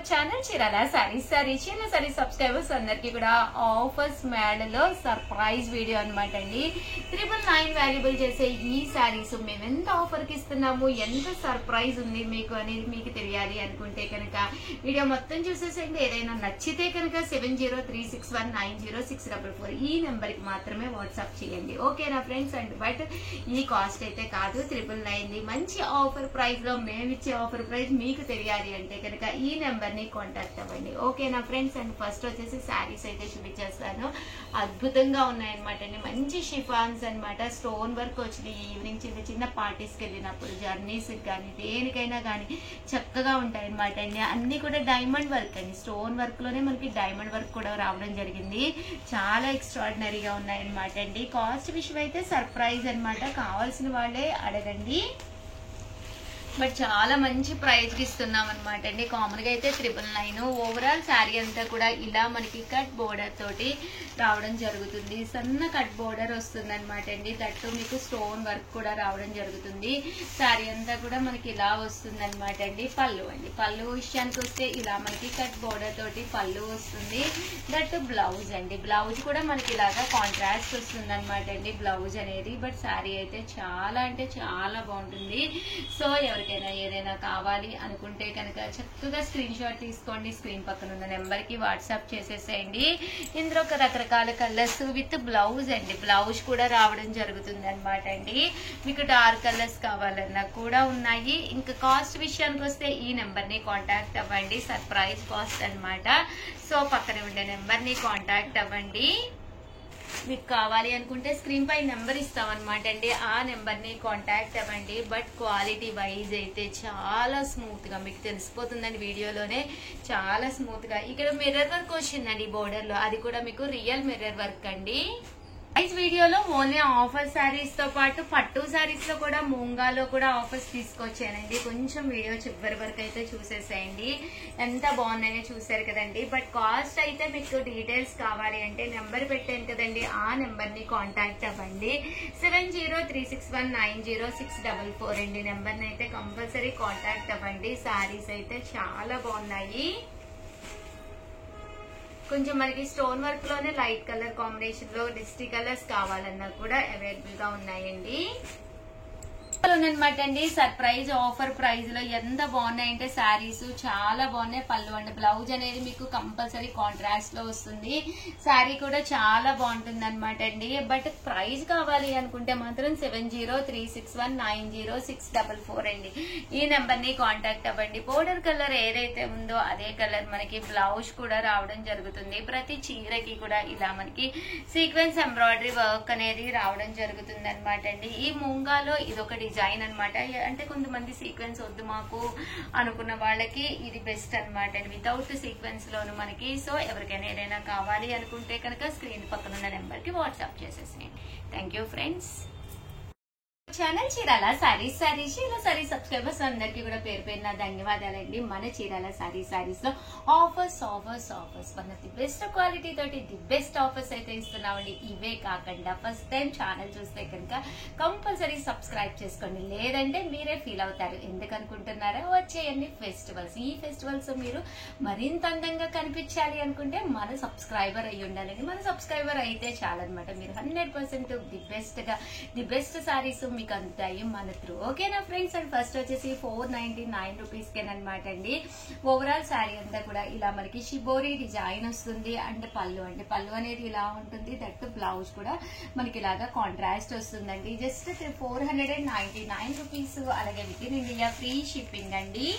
Channel Chirala saris Chirala sorry subscribers అందరికి కూడా offers మేడలో surprise video అనమాట అండి. 999 వాల్యుబుల్ చేసే ఈ సారీస్ మేము ఎంత ఆఫర్ కి ఇస్తున్నాము, ఎంత సర్ప్రైజ్ ఉంది మీకు అనేది మీకు తెలియాలి అనుకుంటే కనుక వీడియో మొత్తం చూసేసేయండి. ఏదైనా నచ్చితే కనుక 7036190644 ఈ నెంబర్ కి మాత్రమే వాట్సాప్ చేయండి. ఓకేనా ఫ్రెండ్స్? అండ్ బట్ ఈ కాస్ట్ అయితే కాదు, 999 మంచి ఆఫర్ ప్రైస్ లో మేము ఇచ్చే ఆఫర్ ప్రైస్ మీకు తెలియాలి అంటే కనుక ఈ నెంబర్ ని కాంటాక్ట్ అవ్వండి. ఓకేనా ఫ్రెండ్స్? అండ్ ఫస్ట్ వచ్చేసి శారీస్ అయితే చూపించేస్తాను. అద్భుతంగా ఉన్నాయన్నమాట అండి. మంచి షిఫాన్స్ అన్నమాట, స్టోన్ వర్క్ వచ్చింది. ఈవినింగ్ చిన్న చిన్న పార్టీస్ కి వెళ్ళినప్పుడు జర్నీస్ కానీ దేనికైనా కానీ చక్కగా ఉంటాయి అన్నమాట అండి. అన్ని కూడా డైమండ్ వర్క్ అండి, స్టోన్ వర్క్ లోనే మనకి డైమండ్ వర్క్ కూడా రావడం జరిగింది. చాలా ఎక్స్ట్రాడినరీగా ఉన్నాయన్నమాట అండి. కాస్ట్ విషయం అయితే సర్ప్రైజ్ అన్నమాట, కావాల్సిన వాళ్ళే అడగండి. బట్ చాలా మంచి ప్రైస్ కి ఇస్తున్నాం అనమాట అండి. కామన్ గా అయితే 999. ఓవరాల్ శారీ అంతా కూడా ఇలా మనకి కట్ బోర్డర్ తోటి రావడం జరుగుతుంది. సన్న కట్ బోర్డర్ వస్తుంది అనమాట అండి. దట్టు మీకు స్టోన్ వర్క్ కూడా రావడం జరుగుతుంది. శారీ అంతా కూడా మనకి ఇలా వస్తుంది అనమాట అండి. పళ్ళు అండి, పళ్ళు విషయానికి వస్తే ఇలా మనకి కట్ బోర్డర్ తోటి పళ్ళు వస్తుంది. దట్టు బ్లౌజ్ అండి, బ్లౌజ్ కూడా మనకి ఇలాగా కాంట్రాస్ట్ వస్తుంది అనమాట అండి బ్లౌజ్ అనేది. బట్ శారీ అయితే చాలా అంటే చాలా బాగుంటుంది. సో ఎవరికైనా ఏదైనా కావాలి అనుకుంటే కనుక చక్కగా స్క్రీన్ షాట్ తీసుకోండి, స్క్రీన్ పక్కన ఉన్న నెంబర్ కి వాట్సాప్ చేసేసేయండి. ఇందులో ఒక రకరకాల కలర్స్ విత్ బ్లౌజ్ అండి, బ్లౌజ్ కూడా రావడం జరుగుతుంది అనమాట అండి. మీకు డార్క్ కలర్స్ కావాలన్నా కూడా ఉన్నాయి. ఇంకా కాస్ట్ విషయానికి వస్తే ఈ నెంబర్ ని కాంటాక్ట్ అవ్వండి, సర్ప్రైజ్ కాస్ట్ అనమాట. సో పక్కన ఉండే నెంబర్ ని కాంటాక్ట్ అవ్వండి. మీకు కావాలి అనుకుంటే స్క్రీన్ పై నెంబర్ ఇస్తామన్నమాట అండి, ఆ నెంబర్ ని కాంటాక్ట్ అవ్వండి. బట్ క్వాలిటీ వైజ్ అయితే చాలా స్మూత్ గా మీకు తెలిసిపోతుందండి, వీడియోలోనే చాలా స్మూత్ గా. ఇక్కడ మిర్రర్ వర్క్ వచ్చిందండి బోర్డర్ లో, అది కూడా మీకు రియల్ మిర్రర్ వర్క్ అండి. ప్రైస్ వీడియోలో ఓన్లీ ఆఫర్ శారీస్ తో పాటు పట్టు శారీస్ లో కూడా మూంగాలో కూడా ఆఫర్స్ తీసుకొచ్చానండి. కొంచెం వీడియో చివరి వరకు అయితే చూసేసేయండి, ఎంత బాగున్నాయో చూసారు కదండి. బట్ కాస్ట్ అయితే మీకు డీటెయిల్స్ కావాలి అంటే నెంబర్ పెట్టాను కదండి, ఆ నెంబర్ ని కాంటాక్ట్ అవ్వండి. 7036190644 అండి నెంబర్ ని అయితే కంపల్సరీ కాంటాక్ట్ అవ్వండి. శారీస్ అయితే చాలా బాగున్నాయి. కొంచెం మనకి స్టోన్ వర్క్ లోనే లైట్ కలర్ కాంబినేషన్ లో డిస్ట్రీ కలర్స్ కావాలన్నా కూడా అవైలబుల్ గా ఉన్నాయండి అనమాట అండి. సర్ప్రైజ్ ఆఫర్ ప్రైస్ లో ఎంత బాగున్నాయంటే శారీస్ చాలా బాగున్నాయి. పళ్ళు అండి, బ్లౌజ్ అనేది మీకు కంపల్సరీ కాంట్రాస్ట్ లో వస్తుంది. శారీ కూడా చాలా బాగుంటుంది అనమాట అండి. బట్ ప్రైస్ కావాలి అనుకుంటే మాత్రం 7036190644 అండి, ఈ నెంబర్ ని కాంటాక్ట్ అవ్వండి. బోర్డర్ కలర్ ఏదైతే ఉందో అదే కలర్ మనకి బ్లౌజ్ కూడా రావడం జరుగుతుంది. ప్రతి చీరకి కూడా ఇలా మనకి సీక్వెన్స్ ఎంబ్రాయిడరీ వర్క్ అనేది రావడం జరుగుతుంది అనమాట అండి. ఈ మూంగాలో ఇదొక డిజైన్ అనమాట. అంటే కొంతమంది సీక్వెన్స్ వద్దు మాకు అనుకున్న వాళ్ళకి ఇది బెస్ట్ అనమాట అండి, వితౌట్ సీక్వెన్స్ లోను మనకి. సో ఎవరికైనా ఏదైనా కావాలి అనుకుంటే కనుక స్క్రీన్ పక్కన ఉన్న నెంబర్ కి వాట్సాప్ చేసేసేయండి. Thank you friends. Channel Chirala saris Chirala sorry subscribers అందరికీ కూడా పేరు పేరున ధన్యవాదాలండి. మన చీరాల సారీస్ లో ఆఫర్స్ మన ది బెస్ట్ క్వాలిటీ తోటి ది బెస్ట్ ఆఫర్స్ అయితే ఇస్తున్నామండి. ఇవే కాకుండా ఫస్ట్ టైం ఛానల్ చూస్తే కనుక కంపల్సరీ సబ్స్క్రైబ్ చేసుకోండి, లేదంటే మీరే ఫీల్ అవుతారు. ఎందుకు అనుకుంటున్నారా? వచ్చేయండి ఫెస్టివల్స్, ఈ ఫెస్టివల్స్ మీరు మరింత అందంగా కనిపించాలి అనుకుంటే మన సబ్స్క్రైబర్ అయ్యి ఉండాలండి. మన సబ్స్క్రైబర్ అయితే చాలన్నమాట. మీరు 100% ది బెస్ట్ సారీస్ మీకు అందుతాయి మన త్రూ. ఓకేనా ఫ్రెండ్స్? అండ్ ఫస్ట్ వచ్చేసి 499 రూపీస్ కేనమాట అండి. ఓవరాల్ శారీ అంతా కూడా ఇలా మనకి షిబోరి డిజైన్ వస్తుంది. అండ్ పళ్ళు అండి, పళ్ళు అనేది ఇలా ఉంటుంది. దట్ బ్లౌజ్ కూడా మనకి ఇలాగా కాంట్రాస్ట్ వస్తుందండి. Just 499 rupees. అలాగే with in India free shipping అండి.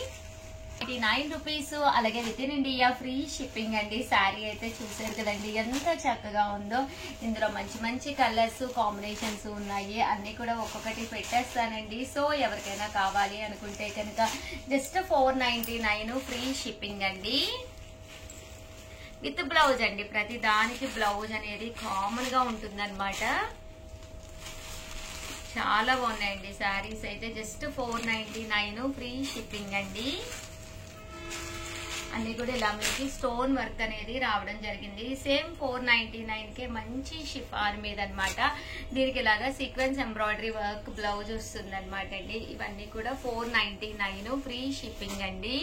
89 రూపీస్. అలాగే with in India free shipping అండి. శారీ అయితే చూసారు కదండి ఎంత చక్కగా ఉందో. ఇందులో మంచి మంచి కలర్స్ కాంబినేషన్స్ ఉన్నాయి, అన్ని కూడా ఒక్కొక్కటి పెట్టేస్తానండి. సో ఎవరికైనా కావాలి అనుకుంటే కనుక జస్ట్ 499 ఫ్రీ షిప్పింగ్ అండి. విత్ బ్లౌజ్ అండి, ప్రతి దానికి బ్లౌజ్ అనేది కామన్ గా ఉంటుంది అనమాట. చాలా బాగున్నాయండి శారీస్ అయితే. జస్ట్ 499 ఫ్రీ షిప్పింగ్ అండి. అన్ని కూడా ఇలా మనకి స్టోన్ వర్క్ అనేది రావడం జరిగింది. సేమ్ 499 కే మంచి షిఫాన్ మీద అనమాట. దీనికి ఇలాగా సీక్వెన్స్ ఎంబ్రాయిడరీ వర్క్ బ్లౌజ్ వస్తుంది అనమాట అండి. ఇవన్నీ కూడా 499 ఫ్రీ షిప్పింగ్ అండి.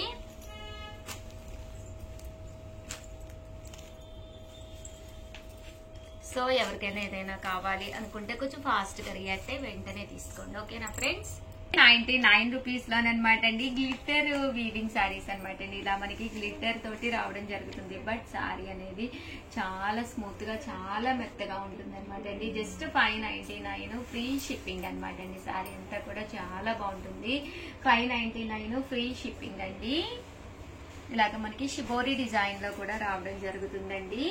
సో ఎవరికైనా ఏదైనా కావాలి అనుకుంటే కొంచెం ఫాస్ట్గా రియాక్ట్ అయ్యి వెంటనే తీసుకోండి. ఓకేనా ఫ్రెండ్స్? 99 రూపీస్ లోనమాట అండి గ్లిటర్ వీవింగ్ శారీస్ అనమాట అండి. ఇలా మనకి గ్లిటర్ తోటి రావడం జరుగుతుంది. బట్ శారీ అనేది చాలా స్మూత్ గా చాలా మెత్తగా ఉంటుంది అనమాట అండి. జస్ట్ 599 ఫ్రీ షిప్పింగ్ అనమాట అండి. శారీ అంతా కూడా చాలా బాగుంటుంది. 599 ఫ్రీ షిప్పింగ్ అండి. ఇలాగ మనకి షిబోరి డిజైన్ లో కూడా రావడం జరుగుతుందండి.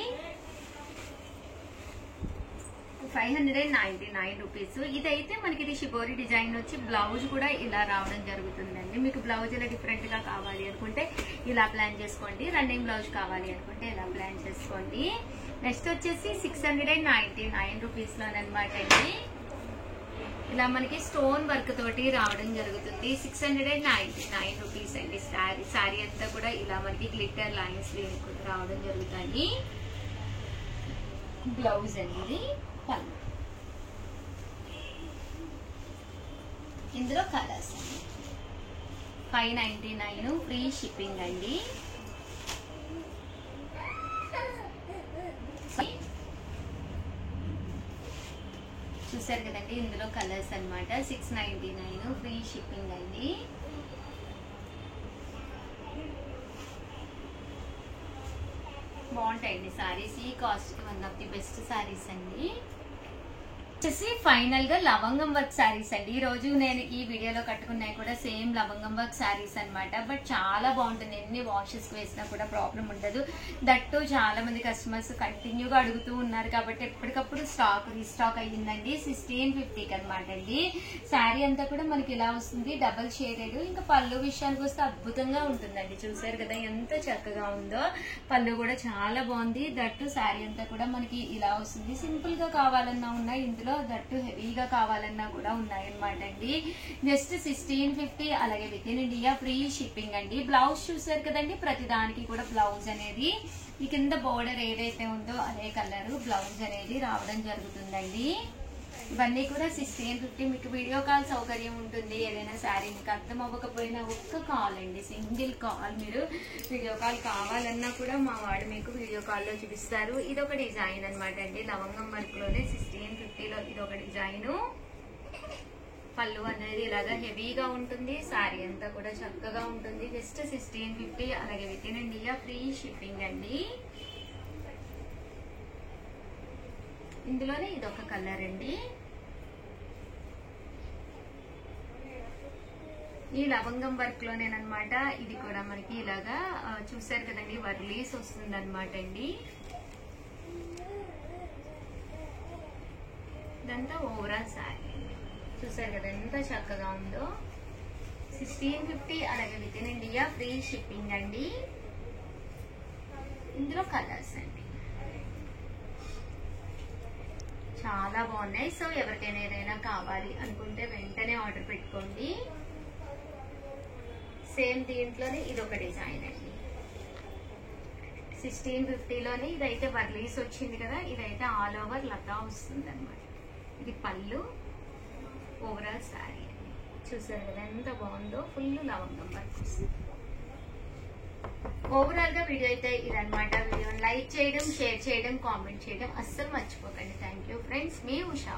599 రూపీస్. ఇదైతే మనకి ఇది షిబోరి డిజైన్ వచ్చి బ్లౌజ్ కూడా ఇలా రావడం జరుగుతుందండి. మీకు బ్లౌజ్ ఇలా డిఫరెంట్ గా కావాలి అనుకుంటే ఇలా ప్లాన్ చేసుకోండి. రన్నింగ్ బ్లౌజ్ కావాలి అనుకుంటే ఇలా ప్లాన్ చేసుకోండి. నెక్స్ట్ వచ్చేసి 699 రూపీస్ లోనమాట అండి. ఇలా మనకి స్టోన్ వర్క్ తోటి రావడం జరుగుతుంది. 699 రూపీస్ అండి. శారీ అంతా కూడా ఇలా మనకి గ్లిటర్ లైన్స్ రావడం జరుగుతాయి. బ్లౌజ్ అనేది పళ్ళు. ఇందులో కలర్స్ 599 ఫ్రీ షిప్పింగ్ అండి. చూసారు కదండి, ఇందులో కలర్స్ అన్నమాట. 699 ఫ్రీ షిప్పింగ్ అండి. బాగుంటాయండి సారీస్. ఈ కాస్ట్ కి one of the best saris అండి. వచ్చేసి ఫైనల్ గా లవంగం వర్క్ శారీస్ అండి. ఈ రోజు నేను ఈ వీడియోలో కట్టుకున్నాయి కూడా సేమ్ లవంగం వర్క్ శారీస్ అనమాట. బట్ చాలా బాగుంటుంది. ఎన్ని వాషెస్ వేసినా కూడా ప్రాబ్లం ఉండదు. దట్టు చాలా మంది కస్టమర్స్ కంటిన్యూగా అడుగుతూ ఉన్నారు కాబట్టి ఎప్పటికప్పుడు స్టాక్ రీస్టాక్ అయ్యిందండి. 1650కి అనమాట అండి. శారీ అంతా కూడా మనకి ఇలా వస్తుంది, డబల్ షేడెడ్. ఇంకా పళ్ళు విషయానికి వస్తే అద్భుతంగా ఉంటుందండి. చూసారు కదా ఎంత చక్కగా ఉందో. పళ్ళు కూడా చాలా బాగుంది. దట్టు శారీ అంతా కూడా మనకి ఇలా వస్తుంది. సింపుల్ గా కావాలన్నా ఉన్నాయి ఇందులో, దట్టు హెవీగా కావాలన్నా కూడా ఉన్నాయన్నమాట అండి. జస్ట్ 1650. అలాగే with in India free shipping అండి. బ్లౌజ్ చూసారు కదండి, ప్రతి దానికి కూడా బ్లౌజ్ అనేది ఈ కింద బోర్డర్ ఏదైతే ఉందో అదే కలర్ బ్లౌజ్ అనేది రావడం జరుగుతుందండి. ఇవన్నీ కూడా 1650. మీకు వీడియో కాల్ సౌకర్యం ఉంటుంది. ఏదైనా శారీ మీకు అర్థం అవ్వకపోయినా ఒక్క కాల్ అండి, సింగిల్ కాల్. మీరు వీడియో కాల్ కావాలన్నా కూడా మా వాడు మీకు వీడియో కాల్లో చూపిస్తారు. ఇది ఒక డిజైన్ అనమాట అండి. లవంగం వర్క్ లోనే 1650లో ఇది ఒక డిజైన్. పళ్ళు అనేది ఇలాగా హెవీగా ఉంటుంది. శారీ అంతా కూడా చక్కగా ఉంటుంది. జస్ట్ 1650. అలాగే with in India free shipping అండి. ఇందులోనే ఇదొక కలర్ అండి. ఈ లవంగం వర్క్ లోనేనమాట. ఇది కూడా మనకి ఇలాగా చూసారు కదండి, వర్లీస్ వస్తుంది అనమాట అండి. ఇదంతా ఓవరాల్ శారీ. చూసారు కదా ఎంత చక్కగా ఉందో. 1650. అలాగే with in India free shipping అండి. ఇందులో కలర్స్ అండి చాలా బాగున్నాయి. సో ఎవరికైనా ఏదైనా కావాలి అనుకుంటే వెంటనే ఆర్డర్ పెట్టుకోండి. సేమ్ దీంట్లోనే ఇదొక డిజైన్ అండి. 1650లోనే ఇదైతే వర్లీస్ వచ్చింది కదా, ఇదైతే ఆల్ ఓవర్ లతా వస్తుంది అనమాట. ఇది పళ్ళు, ఓవరాల్ శారీ అండి. చూసారు కదా ఎంత బాగుందో. ఫుల్ లవంగం వర్క్ వస్తుంది. ఓవరాల్ గా వీడియో అయితే ఇదనమాట. వీడియోని లైక్ చేయడం, షేర్ చేయడం, కామెంట్ చేయడం అస్సలు మర్చిపోకండి. Thank you friends. Me Usha.